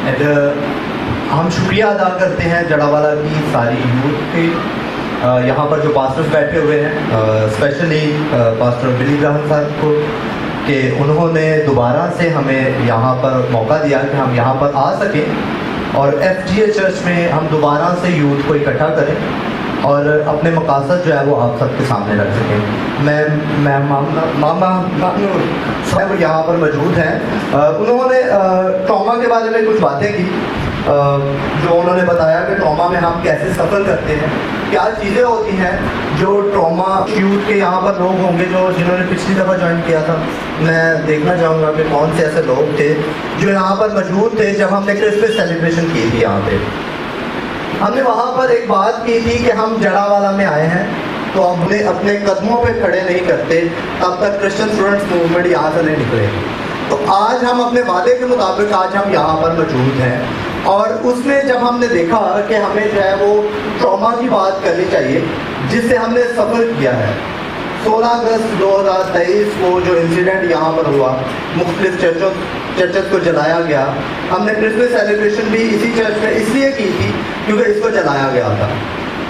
ہم شکریہ ادا کرتے ہیں جڑاوالا کی ساری یوتھ کی، یہاں پر جو پاسٹرز بیٹھے ہوئے ہیں، اسپیشلی پاسٹر بلی براہم صاحب کو، کہ انہوں نے دوبارہ سے ہمیں یہاں پر موقع دیا کہ ہم یہاں پر آ سکیں اور ایف جی اے چرچ میں ہم دوبارہ سے یوتھ کو اکٹھا کریں اور اپنے مقاصد جو ہے وہ آپ سب کے سامنے رکھ سکیں۔ میں ماما صاحب یہاں پر موجود ہیں، انہوں نے ٹراما کے بارے میں کچھ باتیں کی، جو انہوں نے بتایا کہ ٹراما میں ہم کیسے سفر کرتے ہیں، کیا چیزیں ہوتی ہیں جو ٹراما یوتھ کے یہاں پر لوگ ہوں گے جنہوں نے پچھلی دفعہ جوائن کیا تھا۔ میں دیکھنا چاہوں گا کہ کون سے ایسے لوگ تھے جو یہاں پر موجود تھے جب ہم نے کرسمس سیلیبریشن کی تھی۔ یہاں پہ ہم نے وہاں پر ایک بات کی تھی کہ ہم جڑاوالا میں آئے ہیں تو ہم نے اپنے قدموں پہ کھڑے نہیں کرتے تب تک کرسچن اسٹوڈنٹس موومنٹ یہاں سے نہیں نکلے۔ تو آج ہم اپنے وعدے کے مطابق آج ہم یہاں پر موجود ہیں، اور اس میں جب ہم نے دیکھا کہ ہمیں جو ہے وہ ٹراما کی بات کرنی چاہیے جس سے ہم نے سفر کیا ہے۔ 16 اگست 2023 کو جو انسیڈنٹ یہاں پر ہوا، مختلف چرچز کو جلایا گیا، ہم نے کرسمس سیلیبریشن بھی اسی چرچ میں اس لیے کی تھی کیونکہ اس کو جلایا گیا تھا،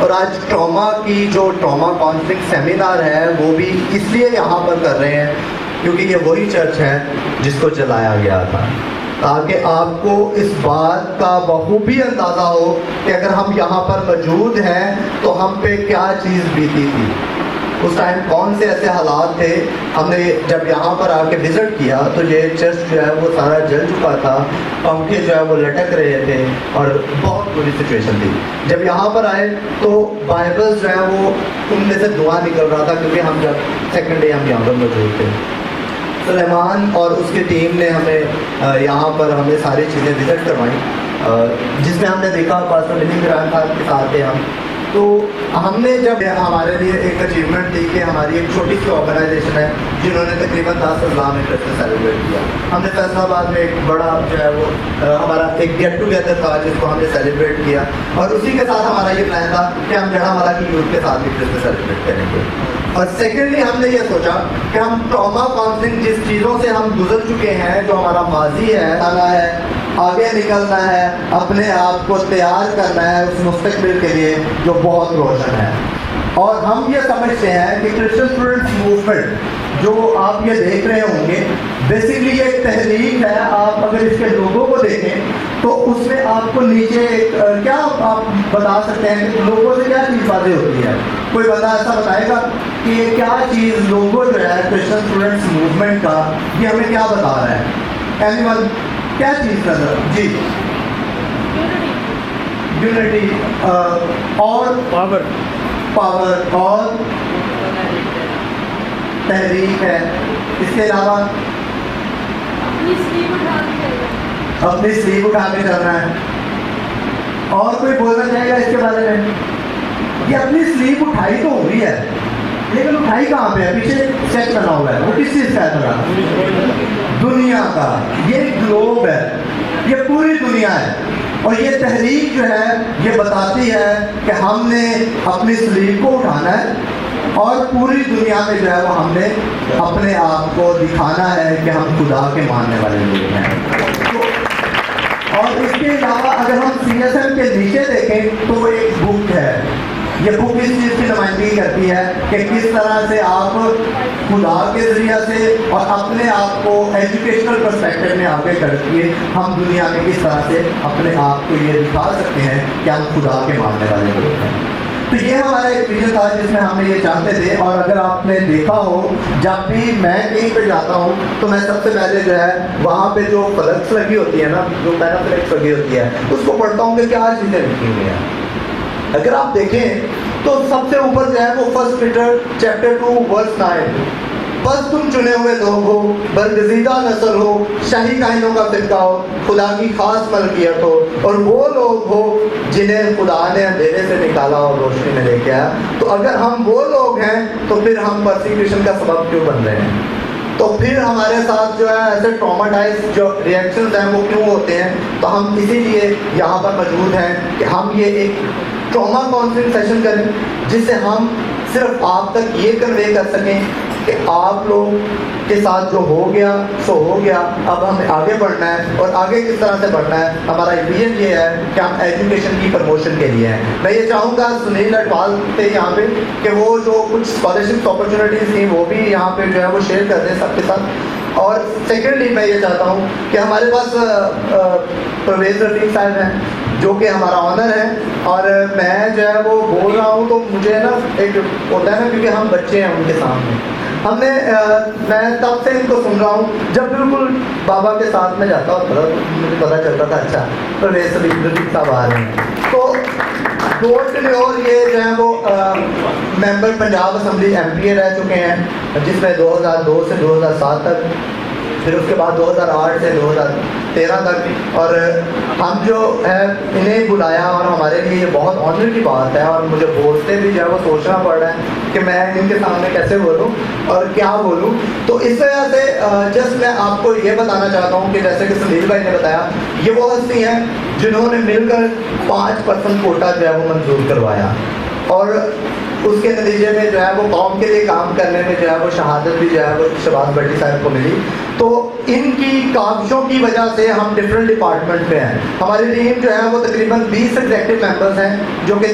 اور آج ٹراما کی جو ٹراما کانفلکٹ سیمینار ہے وہ بھی اس لیے یہاں پر کر رہے ہیں کیونکہ یہ وہی چرچ ہے جس کو جلایا گیا تھا، تاکہ آپ کو اس بات کا بخوبی اندازہ ہو کہ اگر ہم یہاں پر موجود ہیں تو ہم پہ کیا چیز بیتی تھی، اس ٹائم کون سے ایسے حالات تھے۔ ہم نے جب یہاں پر آ کے وزٹ کیا تو یہ چرچ جو ہے وہ سارا جل چکا تھا، پنکھے جو ہے وہ لٹک رہے تھے اور بہت بری سچویشن تھی۔ جب یہاں پر آئے تو بائبل جو ہے وہ ان میں سے دعا نکل رہا تھا، کیونکہ ہم جب سیکنڈ ڈے ہم یہاں پر موجود تھے۔ سلیمان اور اس کی ٹیم نے ہمیں یہاں پر ہمیں ساری چیزیں وزٹ کروائیں، جس میں ہم نے دیکھا پاسٹر بلی براہم صاحب کے ساتھ تھے ہم، تو ہم نے جب ہمارے لیے ایک اچیومنٹ تھی کہ ہماری ایک چھوٹی سی آرگنائزیشن ہے جنہوں نے تقریباً 10,000 میں کرسمس سیلیبریٹ کیا۔ ہم نے فیصل آباد میں ایک بڑا جو ہے وہ ہمارا ایک گیٹ ٹوگیدر تھا جس کو ہم نے سیلیبریٹ کیا، اور اسی کے ساتھ ہمارا یہ پلان تھا کہ ہم جڑاوالا کی یوتھ کے ساتھ بھی کرسمس سیلیبریٹ کریں گے۔ اور سیکنڈلی ہم نے یہ سوچا کہ ہم ٹراما کانفلکٹ جس چیزوں سے ہم گزر چکے ہیں، جو ہمارا ماضی ہے، آنا ہے، آگے نکلنا ہے، اپنے آپ کو تیار کرنا ہے اس مستقبل کے لیے جو بہت روشن ہے۔ اور ہم یہ سمجھتے ہیں کہ کرسچن اسٹوڈنٹس موومنٹ جو آپ یہ دیکھ رہے ہوں گے بیسکلی یہ ایک تحریک ہے۔ آپ اگر اس کے لوگوں کو دیکھیں تو اس میں آپ کو نیچے کیا آپ بتا سکتے ہیں کہ لوگوں سے کیا چیز واضح ہوتی ہے؟ کوئی بندہ ایسا بتائے گا کہ یہ کیا چیز لوگوں جو ہے کرسچن اسٹوڈنٹس موومنٹ کا یہ ہمیں کیا بتا رہا ہے؟ اینی ون کیا چیز نظر؟ جی یونٹی اور پاور اور تحریک ہے۔ اس کے علاوہ اپنی سلیو اٹھا کے چلنا ہے۔ اور کوئی بولنا چاہے گا اس کے بارے میں؟ یہ اپنی سلیو اٹھائی تو ہو رہی ہے لیکن اٹھائی کہاں پہ ہے؟ پیچھے چیک کرنا ہوا ہے وہ کس چیز کا ہے؟ دنیا کا۔ یہ گلوب ہے، یہ پوری دنیا ہے، اور یہ تحریک جو ہے یہ بتاتی ہے کہ ہم نے اپنی سلیب کو اٹھانا ہے اور پوری دنیا میں جو ہے وہ ہم نے اپنے آپ کو دکھانا ہے کہ ہم خدا کے ماننے والے لوگ ہیں۔ اور اس کے علاوہ اگر ہم سی ایس ایم کے نیچے دیکھیں تو وہ ایک بک ہے۔ یہ بک اس چیز کی نمائندگی کرتی ہے کہ کس طرح سے آپ خدا کے ذریعہ سے اور اپنے آپ کو ایجوکیشنل پرسپیکٹو میں آگے کرتے ہم دنیا میں کس طرح سے اپنے آپ کو یہ دکھا سکتے ہیں کہ ہم خدا کے ماننے والے لوگ ہیں۔ تو یہ ہمارا ایک ویژن تھا جس میں ہم یہ چاہتے تھے۔ اور اگر آپ نے دیکھا ہو جب بھی میں کہیں پہ جاتا ہوں تو میں سب سے پہلے جو ہے وہاں پہ جو فلکس لگی ہوتی ہے نا، جو پیرا فلکس لگی ہوتی ہے، اس کو پڑھتا ہوں کہ کیا چیزیں لکھی ہوئی ہیں۔ اگر آپ دیکھیں تو سب سے اوپر جو ہے وہ 1 پیٹر چیپٹر 2 ورس 9، بس تم چنے ہوئے لوگ ہو، برگزیدہ نسل ہو، شاہی کائنوں کا فرقہ ہو، خدا کی خاص ملکیت ہو، اور وہ لوگ ہو جنہیں خدا نے اندھیرے سے نکالا اور روشنی میں لے کے آیا۔ تو اگر ہم وہ لوگ ہیں تو پھر ہم پرسیکیوشن کا سبب کیوں بن رہے ہیں؟ تو پھر ہمارے ساتھ جو ہے ایسے ٹراماٹائز جو ریئیکشنز ہیں وہ کیوں ہوتے ہیں؟ تو ہم اسی لیے یہاں پر موجود ہیں کہ ہم یہ ایک ٹراما کانفلکٹ سیشن کریں جس سے ہم صرف آپ تک یہ کنوے کر سکیں کہ آپ لوگ کے ساتھ جو ہو گیا سو ہو گیا، اب ہمیں آگے بڑھنا ہے، اور آگے کس طرح سے بڑھنا ہے، ہمارا ویژن یہ ہے کہ ہم ایجوکیشن کی پروموشن کے لیے ہیں۔ میں یہ چاہوں گا سنیل اٹوال تھے یہاں پہ کہ وہ جو کچھ اسکالرشپ اپرچونیٹیز تھیں وہ بھی یہاں پہ جو ہے وہ شیئر کر دیں سب کے ساتھ۔ اور سیکنڈلی میں یہ چاہتا ہوں کہ ہمارے پاس پرویز رفیق صاحب ہیں جو کہ ہمارا آنر ہے، اور میں جو ہے وہ بول رہا ہوں تو مجھے نا ایک ہوتا ہے نا، کیونکہ ہم بچے ہیں ان کے سامنے، ہم نے میں تب سے ان کو سن رہا ہوں، جب بالکل بابا کے ساتھ میں جاتا ہوں مجھے پتہ چلتا تھا اچھا پرویز رفیق صاحب آ رہے ہیں۔ تو اور یہ جو ہے وہ ممبر پنجاب اسمبلی ایم پی اے رہ چکے ہیں، جس میں 2002 سے 2007 تک، پھر اس کے بعد 2008 سے 2013 تک، اور ہم جو ہے انہیں بلایا، اور ہمارے لیے یہ بہت آنر کی بات ہے، اور مجھے بولتے بھی جو ہے وہ سوچنا پڑ رہا ہے کہ میں ان کے سامنے کیسے بولوں اور کیا بولوں۔ تو اس وجہ سے جسٹ میں آپ کو یہ بتانا چاہتا ہوں کہ جیسے کہ سنیل بھائی نے بتایا، یہ وہ ہستی ہیں جنہوں نے مل کر 5% کوٹا جو ہے وہ منظور کروایا، اور اس کے نتیجے میں جو ہے وہ قوم کے لیے کام کرنے میں جو ہے وہ شہادت بھی جو ہے وہ شہباز بھٹی صاحب کو ملی۔ تو ان کی کاوشوں کی وجہ سے ہم ڈفرینٹ ڈپارٹمنٹ میں ہیں۔ ہماری ٹیم جو ہے وہ تقریباً 20 ایگزیکٹو ممبرز ہیں جو کہ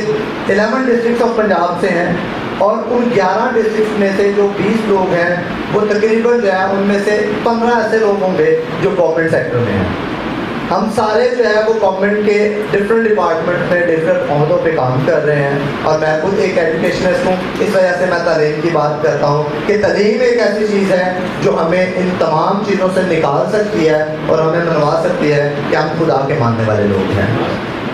11 ڈسٹرکٹس آف پنجاب سے ہیں، اور ان 11 ڈسٹرکٹس میں سے جو 20 لوگ ہیں وہ تقریباً جو ہے ان میں سے 15 ایسے لوگ ہوں گے جو گورنمنٹ سیکٹر میں ہیں۔ ہم سارے جو ہے وہ گورنمنٹ کے ڈفرینٹ ڈپارٹمنٹ میں ڈفرینٹ عہدوں پہ کام کر رہے ہیں، اور میں خود ایک ایجوکیشنسٹ ہوں، اس وجہ سے میں تعلیم کی بات کرتا ہوں کہ تعلیم ایک ایسی چیز ہے جو ہمیں ان تمام چیزوں سے نکال سکتی ہے اور ہمیں منوا سکتی ہے کہ ہم خدا کے ماننے والے لوگ ہیں۔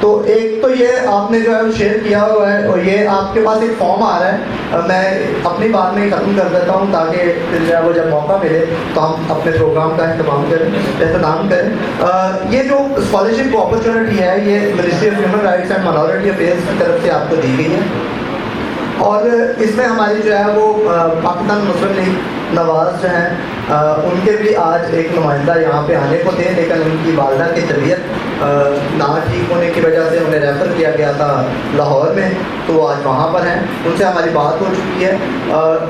تو ایک تو یہ آپ نے جو ہے شیئر کیا ہوا ہے، اور یہ آپ کے پاس ایک فارم آ رہا ہے، میں اپنی بات میں ختم کر دیتا ہوں تاکہ پھر جو ہے وہ جب موقع ملے تو ہم اپنے پروگرام کا اہتمام کریں۔ یہ جو اسکالرشپ اپرچونیٹی ہے یہ ministry of human rights and minority affairs کی طرف سے آپ کو دی گئی ہے، اور اس میں ہماری جو ہے وہ پاکستان مسلم لیگ نواز جو ہیں ان کے بھی آج ایک نمائندہ یہاں پہ آنے کو تھے، لیکن ان کی والدہ کی طبیعت نہ ٹھیک ہونے کی وجہ سے انہیں ریفر کیا گیا تھا لاہور میں، تو وہ آج وہاں پر ہیں، ان سے ہماری بات ہو چکی ہے۔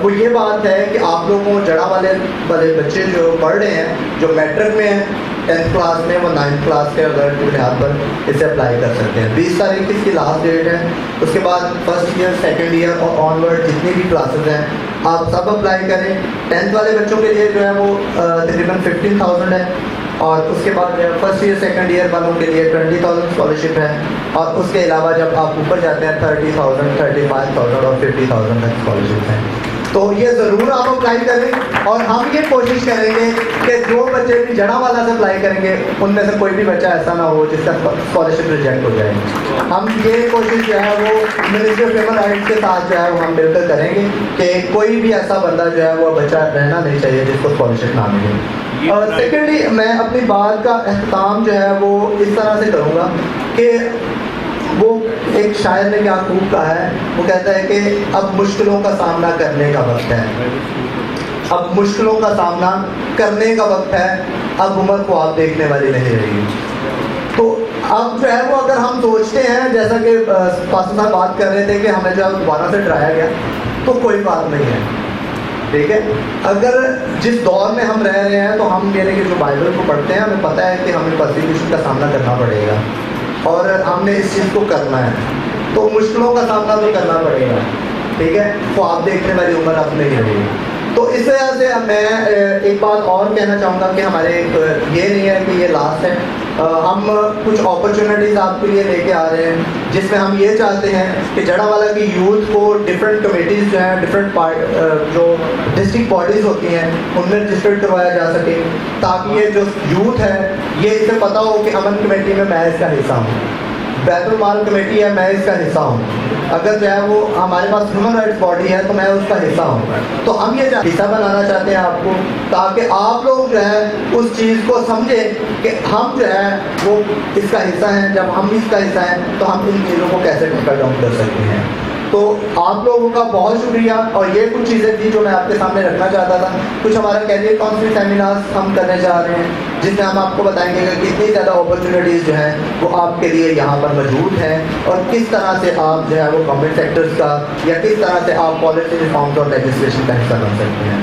وہ یہ بات ہے کہ آپ لوگوں جڑا والے بچے جو پڑھ رہے ہیں، جو میٹرک میں ہیں 10th کلاس میں، وہ 9th کلاس کے ریزلٹ کی بنیاد پر اسے اپلائی کر سکتے ہیں۔ 20 تاریخ اس کی لاسٹ ڈیٹ ہے، اس کے بعد فرسٹ ایئر سیکنڈ ایئر اور آن ورڈ جتنی بھی کلاسز ہیں آپ سب اپلائی کریں۔ 10th والے بچوں کے لیے جو ہے وہ تقریباً 15,000 ہے، اور اس کے بعد فرسٹ ایئر سیکنڈ ایئر والوں کے لیے 20,000 اسکالرشپ ہے، اور اس کے علاوہ جب آپ اوپر جاتے ہیں 30,000 35,000 اور 50,000 تک اسکالرشپ ہیں۔ تو یہ ضرور آپ اپلائی کریں، اور ہم یہ کوشش کریں گے کہ جو بچے بھی جڑا والا سے اپلائی کریں گے ان میں سے کوئی بھی بچہ ایسا نہ ہو جس کا اسکالرشپ ریجیکٹ ہو جائے۔ ہم یہ کوشش جو ہے وہ منسٹری آف ہیومن رائٹس کے ساتھ جو ہے وہ ہم مل کر کریں گے کہ کوئی بھی ایسا بندہ جو ہے وہ بچہ رہنا نہیں چاہیے جس کو اسکالرشپ نہ ملے۔ اور سیکنڈلی میں اپنی بات کا اختتام جو ہے وہ اس طرح سے کروں گا کہ وہ ایک شاعر نے کیا خوب کہا ہے، وہ کہتا ہے کہ اب مشکلوں کا سامنا کرنے کا وقت ہے، اب مشکلوں کا سامنا کرنے کا وقت ہے، اب عمر کو آپ دیکھنے والی نہیں رہی۔ تو اب جو ہے وہ اگر ہم سوچتے ہیں جیسا کہ پاسٹر صاحب بات کر رہے تھے کہ ہمیں جب دوبارہ سے ڈرایا گیا، تو کوئی بات نہیں ہے، ٹھیک ہے۔ اگر جس دور میں ہم رہ رہے ہیں تو ہم یعنی کہ جو بائبل کو پڑھتے ہیں ہمیں پتہ ہے کہ ہمیں پرسیکیوشن کا سامنا کرنا پڑے گا، اور ہم نے اس چیز کو کرنا ہے، تو مشکلوں کا سامنا تو کرنا پڑے گا، ٹھیک ہے۔ خواب دیکھنے والی عمر اب نہیں رہی۔ تو اس وجہ سے میں ایک بات اور کہنا چاہوں گا کہ ہمارے یہ نہیں ہے کہ یہ لاسٹ ہے، ہم کچھ اپرچونیٹیز آپ کے لیے لے کے آ رہے ہیں جس میں ہم یہ چاہتے ہیں کہ جڑا والا کی یوتھ کو ڈفرینٹ کمیٹیز جو ہیں، ڈفرینٹ جو ڈسٹرکٹ باڈیز ہوتی ہیں ان میں رجسٹرڈ کروایا جا سکے، تاکہ یہ جو یوتھ ہے یہ اسے پتہ ہو کہ امن کمیٹی میں اس کا حصہ ہوں، بیت المال کمیٹی ہے میں اس کا حصہ ہوں، اگر جو ہے وہ ہمارے پاس ہیومن رائٹس باڈی ہے تو میں اس کا حصہ ہوں۔ تو ہم یہ حصہ بنانا چاہتے ہیں آپ کو، تاکہ آپ لوگ جو ہے اس چیز کو سمجھیں کہ ہم جو ہے وہ اس کا حصہ ہیں، جب ہم اس کا حصہ ہیں تو ہم ان چیزوں کو کیسے ٹیکل ڈاؤن کر سکتے ہیں۔ تو آپ لوگوں کا بہت شکریہ. اور یہ کچھ چیزیں تھی جو میں آپ کے سامنے رکھنا چاہتا تھا. کچھ ہمارا کیریئر کاؤنسلنگ سیمینارز ہم کرنے جا رہے ہیں جس میں ہم آپ کو بتائیں گے کہ کتنی زیادہ اپرچونیٹیز جو ہیں وہ آپ کے لیے یہاں پر موجود ہیں, اور کس طرح سے آپ جو ہے وہ گورنمنٹ سیکٹرز کا یا کس طرح سے آپ پالیسی ریفارمز اور لیجسلیشن کا حصہ بن سکتے ہیں.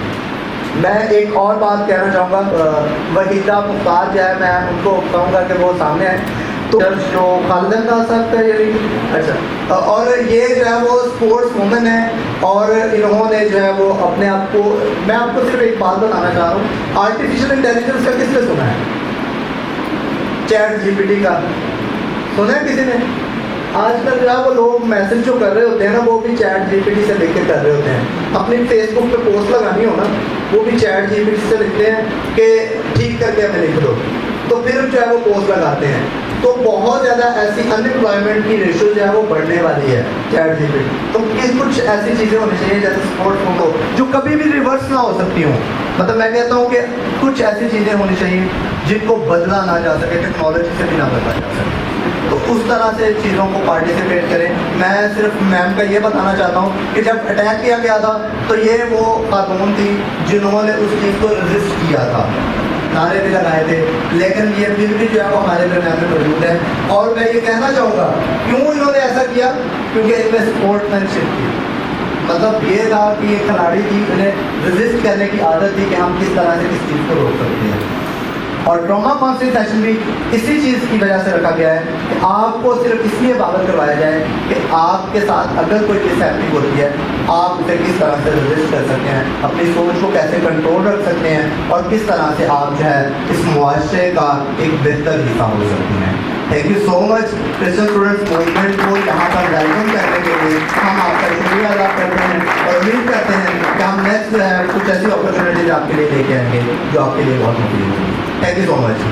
میں ایک اور بات کہنا چاہوں گا, وحیدہ مختار جو ہے میں ان کو کہوں گا کہ وہ سامنے آئے. تو جو خالدہ صاحب کا یہ اچھا, اور یہ جو ہے وہ اسپورٹس وومن ہے, اور انہوں نے جو ہے وہ اپنے آپ کو, میں آپ کو صرف ایک بات بتانا چاہ رہا ہوں, آرٹیفیشیل انٹیلیجنس کا کس نے سنا ہے؟ چیٹ جی پی ٹی کا سنا ہے کسی نے؟ آج کل جو ہے وہ لوگ میسج جو کر رہے ہوتے ہیں نا وہ بھی چیٹ جی پی ٹی سے لکھ کے کر رہے ہوتے ہیں. اپنی فیس بک پہ پوسٹ لگانی ہو نا وہ بھی چیٹ جی پی ٹی سے لکھتے ہیں کہ ٹھیک کر کے ہمیں لکھ دو, تو پھر جو ہے وہ پوسٹ لگاتے ہیں. تو بہت زیادہ ایسی ان امپلائمنٹ کی ریشو جو ہے وہ بڑھنے والی ہے چیٹ جی پی ٹی. تو کچھ ایسی چیزیں ہونی چاہیے جیسے اسپورٹس ہو جو کبھی بھی ریورس نہ ہو سکتی ہوں. مطلب میں کہتا ہوں کہ کچھ ایسی چیزیں ہونی چاہیے جن کو بدلا نہ جا سکے, ٹیکنالوجی سے بھی نہ بدلا جا سکے. تو اس طرح سے چیزوں کو پارٹیسپیٹ کریں. میں صرف میم کا یہ بتانا چاہتا ہوں کہ جب اٹیک کیا گیا تھا تو یہ وہ خاتون تھی جنہوں نے اس چیز کو رجسٹ کیا تھا, نعرے بھی لگائے تھے, لیکن یہ پھر بھی جو ہے وہ ہمارے درمیان میں موجود ہے. اور میں یہ کہنا چاہوں گا کیوں انہوں نے ایسا کیا, کیونکہ ان میں سپورٹ مین شپ تھی. مطلب یہ تھا کہ ایک کھلاڑی تھی, انہیں رجسٹ کرنے کی عادت تھی کہ ہم کس طرح سے کس چیز کو روک سکتے ہیں. اور ٹراما کاؤنسلنگ سیشن بھی اسی چیز کی وجہ سے رکھا گیا ہے کہ آپ کو صرف اس لیے باور کروایا جائے کہ آپ کے ساتھ اگر کوئی مس ہیپننگ ہوتی ہے آپ اسے کس طرح سے رجسٹ کر سکتے ہیں, اپنی سوچ کو کیسے کنٹرول رکھ سکتے ہیں, اور کس طرح سے آپ جو ہے اس معاشرے کا ایک بہتر حصہ ہو سکتے ہیں. Thank you so much. Christian students movement کو یہاں پر ویلکم کرنے کے لیے ہم آپ کا شکریہ ادا کرتے ہیں, اور امید کرتے ہیں کہ ہم نیکسٹ جو ہے کچھ ایسی اپرچونیٹیز آپ کے لیے لے کے آئیں گے جو آپ کے لیے بہت مفید ہوگی. Thank you so much.